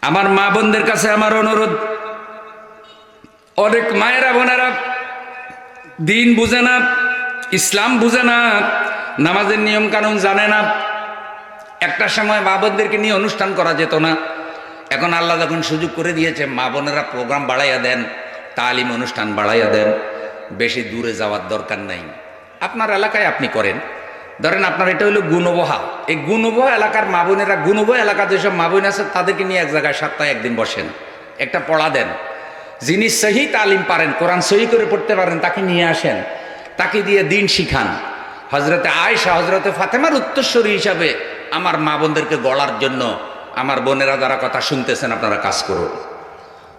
আমার মা বোনদের কাছে আমার অনুরোধ, অনেক মায়েরা বোনেরা দিন বুঝে না, ইসলাম বুঝে না, নামাজের নিয়ম কানুন জানে না। একটা সময় মা বোনদেরকে নিয়ে অনুষ্ঠান করা যেত না, এখন আল্লাহ যখন সুযোগ করে দিয়েছে মা বোনেরা প্রোগ্রাম বাড়াইয়া দেন, তালিম অনুষ্ঠান বাড়াইয়া দেন। বেশি দূরে যাওয়ার দরকার নাই, আপনার এলাকায় আপনি করেন। ধরেন আপনার এটা হলো গুণবহা, এই গুণবহা এলাকার মা বোনেরা, গুণবহা এলাকার যেসব মা বোন আছে তাদেরকে নিয়ে এক জায়গায় সপ্তাহে একদিন বসেন, একটা পড়া দেন। যিনি সহি তালিম পারেন, কোরআন সহি করে পড়তে পারেন, তাকে নিয়ে আসেন, তাকে দিয়ে দিন শিখান। হজরতে আয়েশা, হজরতে ফাতেমার উত্তরসূরি হিসাবে আমার মা বোনদেরকে গড়ার জন্য আমার বোনেরা যারা কথা শুনতেছেন আপনারা কাজ করুন।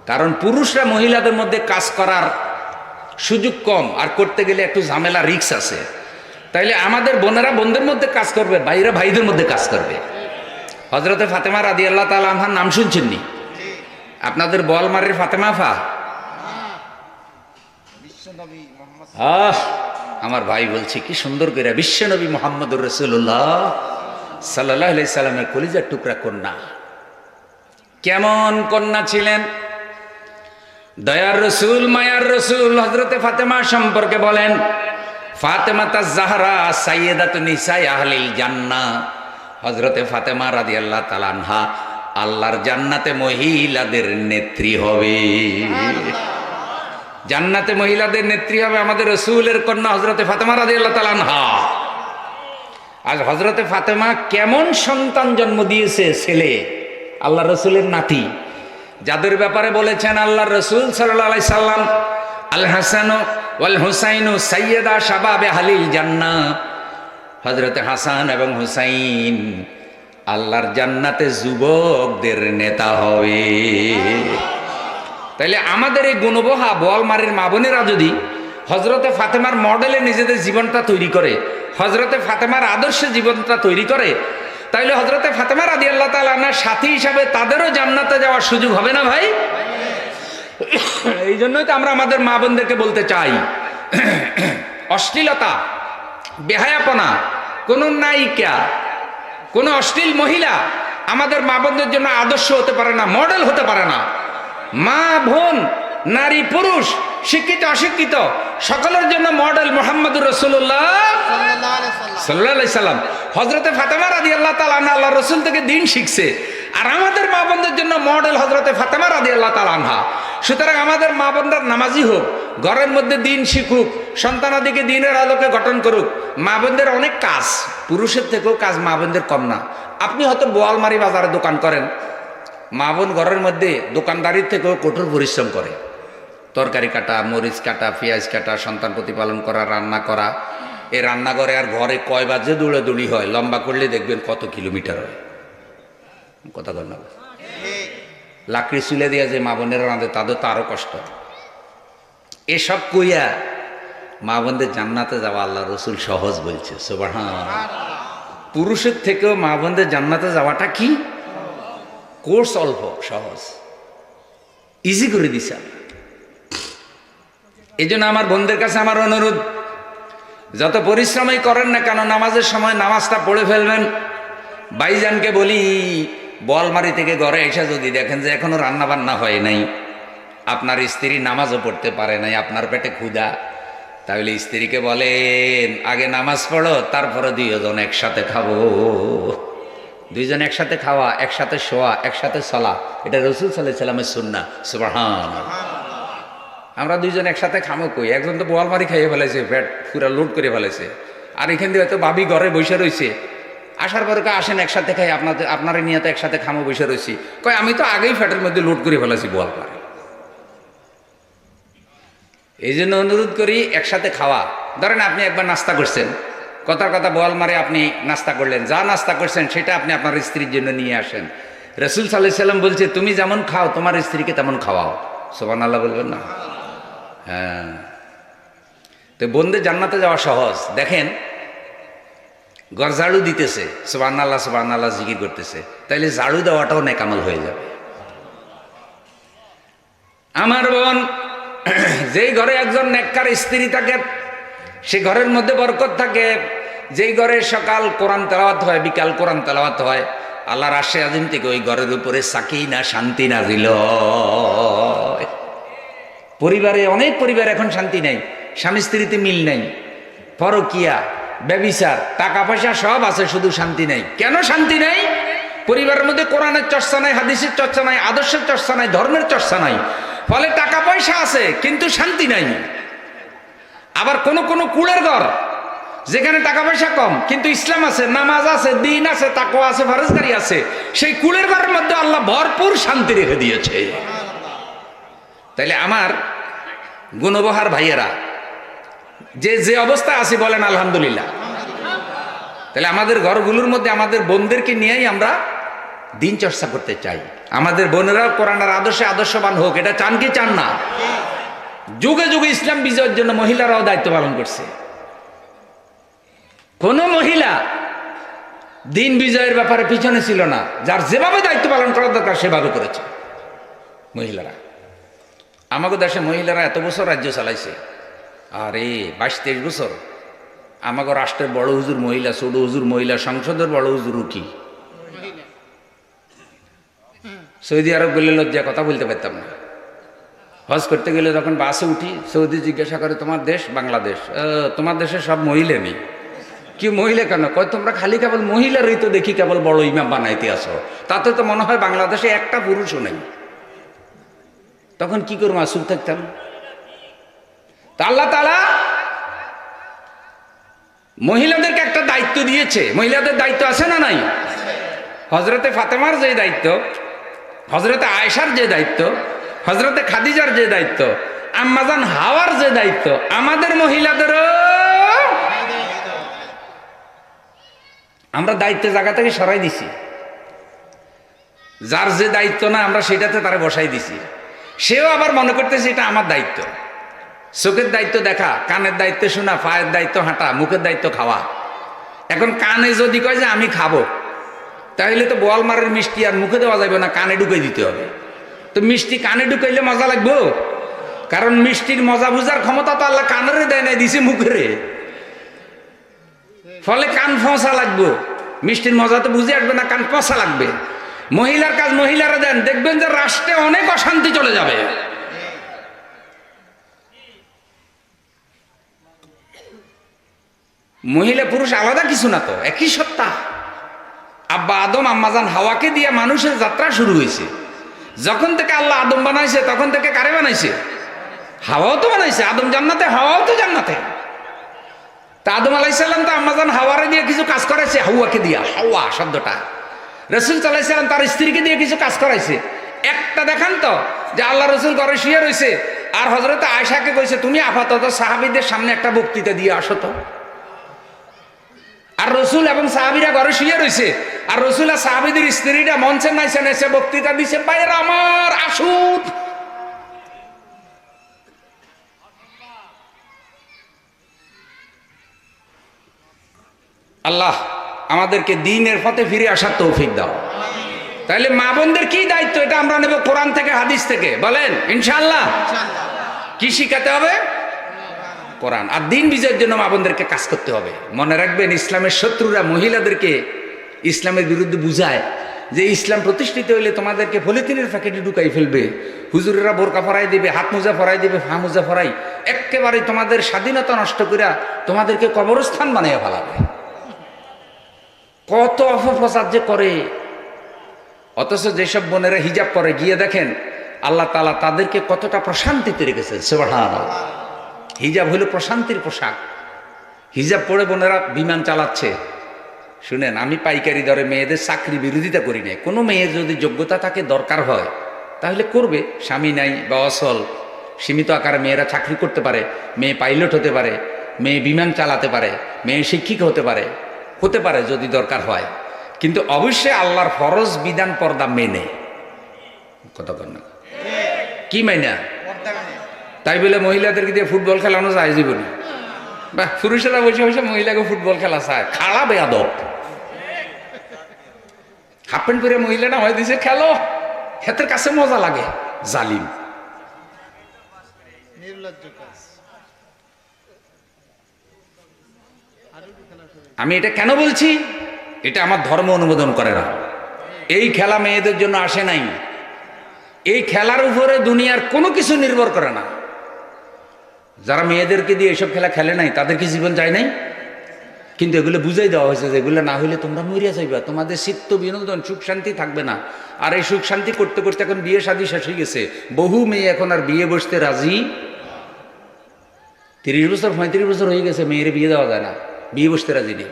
কারণ পুরুষরা মহিলাদের মধ্যে কাজ করার সুযোগ কম, আর করতে গেলে একটু ঝামেলা, রিক্স আছে। তাইলে আমাদের বোনেরা বোনদের মধ্যে কাজ করবে, ভাইরা ভাইদের মধ্যে কাজ করবে। হজরতে ফাতেমা রাদিয়াল্লাহু তাআলা আনহার নাম শুনছেননি? আপনাদের বোয়ালমারীর ফাতেমা ফা, আমার ভাই বলছে কি সুন্দর করে, বিশ্বনবী মুহাম্মদুর রাসূলুল্লাহ সাল্লাল্লাহু আলাইহি সাল্লামের কলিজার টুকরা কন্যা। কেমন কন্যা ছিলেন? দয়ার রসুল, মায়ার রসুল হজরতে ফাতেমা সম্পর্কে বলেন, ফাতেমা তাজ জাহরা সাইয়্যিদাতু নিসাই আহলিল জান্নাহ। হজরতে ফাতেমা রাদিয়াল্লাহু তাআলা আনহা আল্লাহর জান্নাতে মহিলাদের নেত্রী হবে, জান্নাতে মহিলাদের নেত্রী হবে আমাদের রসুলের কন্যা হজরতে ফাতেমা রাদিয়াল্লাহু তাআলা আনহা। আজ হজরতে ফাতেমা কেমন সন্তান জন্ম দিয়েছে, ছেলে, আল্লাহ রসুলের নাতি, যাদের ব্যাপারে বলেছেন আল্লাহ রসুল সাল্লাল্লাহু আলাইহি সাল্লাম, আল হাসান ওয়াল হুসাইনু সাইয়্যিদা শাবাবে আহলিল জান্নাহ। হযরত হাসান এবং হুসাইন আল্লাহর জান্নাতে যুবকদের নেতা হবে। তাইলে আমাদের এই গুণবহা বোয়ালমারীর মা বোনেরা যদি হযরতে ফাতেমার মডেলে নিজেদের জীবনটা তৈরি করে, হযরতে ফাতেমার আদর্শে জীবনটা তৈরি করে, তাইলে হযরতে ফাতেমা রাদিয়াল্লাহু তাআলা আনহার সাথী হিসাবে তাদেরও জান্নাতে যাওয়ার সুযোগ হবে না ভাই? এই জন্যই তো আমরা আমাদের মা বোনদেরকে বলতে চাই, অশ্লীলতা, বেহায়াপনা, কোন নায়িকা, কোন অশ্লীল মহিলা আমাদের মা বোনদের জন্য আদর্শ হতে পারে না, মডেল হতে পারে না। মা বোন, নারী পুরুষ, শিক্ষিত অশিক্ষিত, সকলের জন্য মডেল মুহাম্মদুর রাসূলুল্লাহ সাল্লাল্লাহু আলাইহি সাল্লাম। হযরতে ফাতেমা রাদিয়াল্লাহু তাআলা আনহা আল্লাহর রাসূল থেকে দ্বীন শিখছে, আর আমাদের মা বোনদের জন্য মডেল হযরতে ফাতেমা রাদিয়াল্লাহু তাআলা আনহা। সুতরাং আমাদের মা বোনরা নামাজি হোক, ঘরের মধ্যে দ্বীন শিখুক, সন্তানাদিকে দ্বীনের আলোকে গঠন করুক। মা বোনদের অনেক কাজ, পুরুষের থেকেও কাজ মা বোনদের কম না। আপনি হয়তো বোয়ালমারী বাজারে দোকান করেন, মা বোন ঘরের মধ্যে দোকানদারির থেকেও কঠোর পরিশ্রম করে, তরকারি কাটা, মরিচ কাটা, পেঁয়াজ কাটা, সন্তান প্রতিপালন করা, রান্না করা। এই রান্নাঘরে আর ঘরে কয় বাজে দৌড়াদৌড়ি হয়, লম্বা করলে দেখবেন কত কিলোমিটার হয়, কথা বল না। লাকড়ি চুলে দিয়ে যে মা বোনেরা রাঁধে তাদের তো আরো কষ্ট। এসব কইয়া মা বোনদের জান্নাতে যাওয়া আল্লাহ রসুল সহজ বলছে, সুবহানাল্লাহ। পুরুষের থেকেও মা বোনদের জান্নাতে যাওয়াটা কি কোর্স, অল্প সহজ, ইজি করে দিছে। এই জন্য আমার বোনদের কাছে আমার অনুরোধ, যত পরিশ্রমই করেন না কেন নামাজের সময় নামাজটা পড়ে ফেলবেন। ভাইজানকে বলি, বোয়ালমারী থেকে ঘরে এসে যদি দেখেন যে এখনো রান্না বান্না হয় নাই, আপনার স্ত্রী নামাজও পড়তে পারে নাই, আপনার পেটে ক্ষুধা, তাহলে স্ত্রীকে বলেন আগে নামাজ পড়ো, তারপরে দুইজন একসাথে খাবো। দুইজন একসাথে খাওয়া, একসাথে শোয়া, একসাথে চলা, এটা রাসূল সাল্লাল্লাহু আলাইহি সাল্লামের সুন্নাহ। সুবহানাল্লাহ। আমরা দুইজন একসাথে খামো কই? একজন তো বোয়ালমারি খাইয়ে ফেলেছে, পেট পুরা লোড করে ফেলেছে, আর এখান দিয়ে হয়তো ভাবি ঘরে বসে রয়েছে, আসার পরে আসেন একসাথে খাই, আপনারা নিয়ে তো একসাথে খামো বসে রয়েছি। কয় আমি তো আগেই ফ্যাটের মধ্যে লোড করে ফেলেছি বোয়ালমারি। এই জন্য অনুরোধ করি একসাথে খাওয়া। ধরেন আপনি একবার নাস্তা করছেন, কথার কথা বোয়ালমারে আপনি নাস্তা করলেন, যা নাস্তা করছেন সেটা আপনি আপনার স্ত্রীর জন্য নিয়ে আসেন। রাসূল সাল্লাল্লাহু আলাইহি সাল্লাম বলছে তুমি যেমন খাও তোমার স্ত্রীকে তেমন খাওয়াও। সুবহানাল্লাহ বলবেন না? হ্যাঁ। তো বোনদের জান্নাতে যাওয়া সহজ। দেখেন ঘর ঝাড়ু দিতেছে, সুবহানাল্লাহ সুবহানাল্লাহ জিকির করতেছে, তাইলে ঝাড়ু দেওয়াটাও নেকামল হয়ে যাবে। আমার বোন, যেই ঘরে একজন নেককার স্ত্রী থাকে সে ঘরের মধ্যে বরকত থাকে। যেই ঘরে সকাল কোরআন তেলাওয়াত হয়, বিকাল কোরআন তেলাওয়াত হয়, আল্লাহর আরশে আজিম থেকে ওই ঘরের উপরে সাকিনা শান্তি নাজিল হয়। পরিবারে অনেক পরিবার এখন শান্তি নাই, স্বামী স্ত্রীতে মিল নাই, পরকিয়া, ব্যভিচার, টাকা পয়সা সব আছে, শুধু শান্তি নাই। কেন শান্তি নাই? পরিবারের মধ্যে কোরআনের চর্চা নাই, হাদিসের চর্চা নাই, আদর্শের চর্চা নাই, ধর্মের চর্চা নাই। ফলে টাকা পয়সা আছে কিন্তু শান্তি নাই। আবার কোন কোন কুলের ঘর যেখানে টাকা পয়সা কম কিন্তু ইসলাম আছে, নামাজ আছে, দিন আছে, তাকওয়া আছে, ফরজগারি আছে, সেই কুলের ঘরের মধ্যে আল্লাহ ভরপুর শান্তি রেখে দিয়েছে। তাইলে আমার গুণবহার ভাইয়েরা যে যে অবস্থা আছে বলেন আলহামদুলিল্লাহ। তাহলে আমাদের ঘরগুলোর মধ্যে আমাদের বোনদেরকে নিয়েই আমরা দিন চর্চা করতে চাই। আমাদের বোনেরা কোরআনের আদর্শে আদর্শবান হোক, এটা চান কি চান না? যুগে যুগে ইসলাম বিজয়ের জন্য মহিলারাও দায়িত্ব পালন করছে। কোন মহিলা দিন বিজয়ের ব্যাপারে পিছনে ছিল না, যার যেভাবে দায়িত্ব পালন করার দরকার সেভাবে করেছে মহিলারা। আমাদের দেশে মহিলারা এত বছর রাজ্য চালাইছে, আরে 22-23 বছর। আমাকে রাষ্ট্রের বড় হুজুর মহিলা, ছোট হুজুর মহিলা, সংসদের বড় হুজুর কি সৌদি আরব গেলে লজ্জা কথা বলতে পারতাম না। হজ করতে গেলে যখন বাসে উঠি, সৌদি জিজ্ঞাসা করে তোমার দেশ? বাংলাদেশ। তোমার দেশে সব মহিলা নেই? কি মহিলা কেন? কয় তোমরা খালি কেবল মহিলারই তো দেখি কেবল বড় ইমাম বানাইতে আসো, তাতে তো মনে হয় বাংলাদেশে একটা পুরুষও নেই। তখন কি করবো, চুপ থাকতাম। তা আল্লাহ তাআলা মহিলাদেরকে একটা দায়িত্ব দিয়েছে। মহিলাদের দায়িত্ব আছে না নাই? হজরতে ফাতেমার যে দায়িত্ব, হজরতে আয়েশার যে দায়িত্ব, হজরতে খাদিজার যে দায়িত্ব, আম্মাজান হাওয়ার যে দায়িত্ব, আমাদের মহিলাদেরও আমরা দায়িত্বের জায়গা থেকে সরাই দিছি। যার যে দায়িত্ব না আমরা সেটাতে তারা বসাই দিছি, সেও আবার মনে করতেছে এটা আমার দায়িত্ব। চোখের দায়িত্ব দেখা, কানের দায়িত্ব শোনা, পায়ের দায়িত্ব হাঁটা, মুখের দায়িত্ব খাওয়া। এখন কানে যদি কয় যে আমি খাবো, তাহলে তো বোয়ালমারের মিষ্টি আর মুখে দেওয়া যাবে না, কানে ঢুকাই দিতে হবে। তো মিষ্টি কানে ঢুকাইলে মজা লাগবো? কারণ মিষ্টির মজা বুঝার ক্ষমতা তো আল্লাহ কানেরে দেয় নাই, দিছে মুখেরে। ফলে কান ফসা লাগবো, মিষ্টির মজা তো বুঝে আসবে না, কান ফসা লাগবে। মহিলার কাজ মহিলারা দেন, দেখবেন যে রাষ্ট্রে অনেক অশান্তি চলে যাবে। মহিলা পুরুষ আলাদা কিছু না তো, একই সত্তা। আব্বা আদম আম্মাজান হাওয়াকে দিয়ে মানুষের যাত্রা শুরু হয়েছে। যখন থেকে আল্লাহ আদম বানাইছে তখন থেকে কারে বানাইছে? হাওয়াও তো বানাইছে। আদম জান্নাতে, হাওয়াও তো জান্নাতে। তা আদম আলাইহিস সালাম তো আম্মাজান হাওয়ারে দিয়ে কিছু কাজ করাইছে, হাওয়াকে দিয়া, হাওয়া শব্দটা। রাসূল সাল্লাল্লাহু আলাইহি সাল্লাম তার স্ত্রীকে দিয়ে কিছু কাজ করাইছে। একটা দেখান তো যে আল্লাহ রাসূল ঘরে শুয়ে রয়েছে আর হযরত আয়েশাকে কইছে তুমি আপাতত সাহাবীদের সামনে একটা বক্তৃতা দিয়ে আসো তো। আর রসুল এবং সাহাবীরা ঘরে শুয়ে রয়েছে, আর রসুল আর সাহাবীদের স্ত্রীরা মঞ্চে নাইছে নাইছে বক্তৃতা দিছে, ভাইয়েরা আমার আসুন। আল্লাহ আমাদেরকে দ্বীনের পথে ফিরে আসার তৌফিক দাও। তাহলে মা বোনদের কি দায়িত্ব, এটা আমরা নেব কোরআন থেকে, হাদিস থেকে। বলেন ইনশাআল্লাহ। কি শিখাতে হবে? কোরআন। আর দিন বিজয়ের জন্য মা বোনদেরকে কাজ করতে হবে। মনে রাখবেন, ইসলামের শত্রুরা মহিলাদেরকে ইসলামের বিরুদ্ধে বুঝায় যে ইসলাম প্রতিষ্ঠিত হইলে তোমাদেরকে পলিথিনের প্যাকেটে ঢুকাই ফেলবে, হুজুরেরা বোরকা ফরাই দিবে, হাত মোজা ফরাই দিবে, ফা মোজা ফরাই, একেবারে তোমাদের স্বাধীনতা নষ্ট করে তোমাদেরকে কবরস্থান বানিয়ে ফেলাবে। কত অপপ্রচার যে করে। অথচ যেসব বোনেরা হিজাব পরে গিয়ে দেখেন আল্লাহ তাআলা তাদেরকে কতটা প্রশান্তিতে রেখেছে। সুবহানাল্লাহ। হিজাব হলো প্রশান্তির পোশাক। হিজাব পরে বোনেরা বিমান চালাচ্ছে। শুনেন, আমি পাইকারি দরে মেয়েদের চাকরি বিরোধিতা করি না। কোনো মেয়ের যদি যোগ্যতা থাকে, দরকার হয়, তাহলে করবে। স্বামী নাই বা অসল, সীমিত আকারে মেয়েরা চাকরি করতে পারে, মেয়ে পাইলট হতে পারে, মেয়ে বিমান চালাতে পারে, মেয়ে শিক্ষিকা হতে পারে যদি দরকার হয়। কিন্তু অবশ্যই আল্লাহর ফরজ বিধান পর্দা মেনে। কথা বল না, কি মাইনা? তাই বলে মহিলাদেরকে দিয়ে ফুটবল খেলানো যায় জীবনে? বা পুরুষেরা বসে বসে মহিলাকে ফুটবল খেলা চায়, খাড়া বেয়াদব। হাফ প্যান্ট পরে মহিলাটা হয়ে দিছে খেলো, হেতের কাছে মজা লাগে। জালিম। আমি এটা কেন বলছি? এটা আমার ধর্ম অনুমোদন করে না। এই খেলা মেয়েদের জন্য আসে নাই। এই খেলার উপরে দুনিয়ার কোনো কিছু নির্ভর করে না। যারা মেয়েদেরকে দিয়ে এসব খেলা খেলে নাই তাদের কি জীবন যায় নাই? কিন্তু এগুলো বুঝাই দেওয়া হয়েছে যে এগুলো না হইলে তোমরা মরিয়া যাইবা, তোমাদের চিত্ত বিনোদন সুখ শান্তি থাকবে না। আর এই সুখ শান্তি করতে করতে এখন বিয়ে শাদী শেষ হয়ে গেছে। বহু মেয়ে এখন আর বিয়ে বসতে রাজি। 30 বছর 35 বছর হয়ে গেছে, মেয়ের বিয়ে দেওয়া যায় না, বিয়ে বসতে রাজি নেই,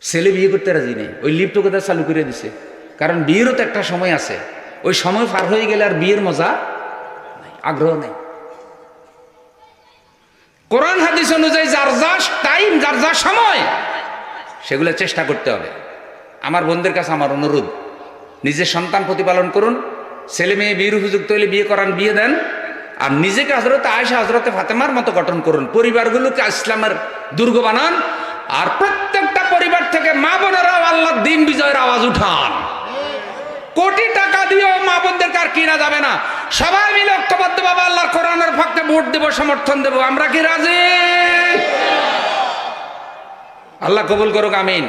ছেলে বিয়ে করতে রাজি নেই। ওই লিপ্ট কথা চালু করে দিছে, কারণ বিয়েরও তো একটা সময় আছে। ওই সময় পার হয়ে গেলে আর বিয়ের মজা আগ্রহ নেই। কোরআন হাদিস অনুযায়ী যার যা টাইম, যার যা সময়, সেগুলো চেষ্টা করতে হবে। আমার বোনদের কাছে আমার অনুরোধ, নিজের সন্তান প্রতিপালন করুন, ছেলে মেয়ে বিয়ের উপযুক্ত হলে বিয়ে করান, বিয়ে দেন। আর নিজেকে হযরতে আয়েশা হযরতে ফাতেমার মতো গঠন করুন, পরিবারগুলোকে ইসলামের দুর্গ বানান। আর প্রত্যেকটা পরিবার থেকে মা বোনেরাও আল্লাহর দ্বীন বিজয়ের আওয়াজ উঠান। কোটি টাকা দিয়েও মা বোনদেরকে আর কিনা যাবে না। সবাই মিলে ঐক্যবদ্ধ ভাবে আল্লাহর কোরআনের পক্ষে ভোট দেব, সমর্থন দেব। আমরা কি রাজি? আল্লাহ কবুল করুক, আমিন।